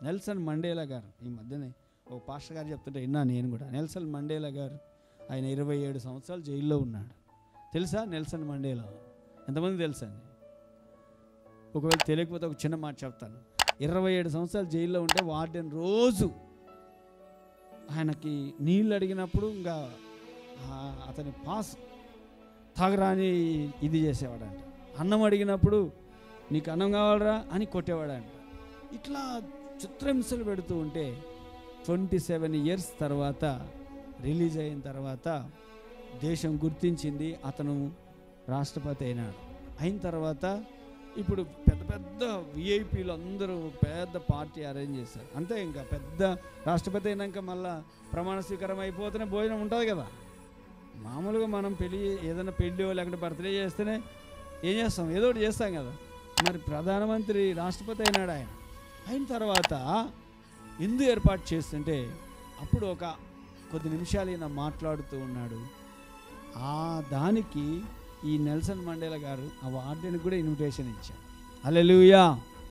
Nelson Mandela గారు, ఈ మధ్యనే ఓ పాస్టర్ గారు చెప్తుంటే విన్నా నేను కూడా. నెల్సన్ మండేలా గారు ఆయన 27 సంవత్సరాలు జైల్లో ఉన్నాడు. తెలుసా నెల్సన్ మండేలా? ఎంతమంది తెలుసండి? ఒకవేళ తెలియకపోతే ఒక చిన్న మాట చెప్తాను. 27 సంవత్సరాలు జైల్లో ఉంటే వార్డెన్ రోజు ఆయనకి నీళ్ళు అడిగినప్పుడు ఇంకా అతని పాస్ తాగరాని ఇది చేసేవాడంట. అన్నం అడిగినప్పుడు నీకు అన్నం కావాలరా అని కొట్టేవాడంట. ఇట్లా చిత్రహింసలు పెడుతూ ఉంటే 27 ఇయర్స్ తర్వాత రిలీజ్ అయిన తర్వాత దేశం గుర్తించింది, అతను రాష్ట్రపతి అయినాడు. అయిన తర్వాత ఇప్పుడు పెద్ద పెద్ద విఐపీలు అందరూ పెద్ద పార్టీ అరేంజ్ చేశారు. అంతే, ఇంకా పెద్ద రాష్ట్రపతి అయినాక మళ్ళా ప్రమాణ స్వీకారం అయిపోతేనే భోజనం ఉంటుంది కదా. మామూలుగా మనం ఏదైనా పెళ్ళి లేకుంటే బర్త్డే చేస్తేనే ఏం చేస్తాం, ఏదో ఒకటి చేస్తాం కదా. మరి ప్రధానమంత్రి రాష్ట్రపతి అయినాడు. ఆయన అయిన తర్వాత ఎందుకు ఏర్పాటు చేస్తుంటే అప్పుడు ఒక కొద్ది నిమిషాలు ఈయన మాట్లాడుతూ ఉన్నాడు. దానికి ఈ నెల్సన్ మండేలా గారు ఆ వార్డెన్కి కూడా ఇన్విటేషన్ ఇచ్చారు. హల్లెలూయా.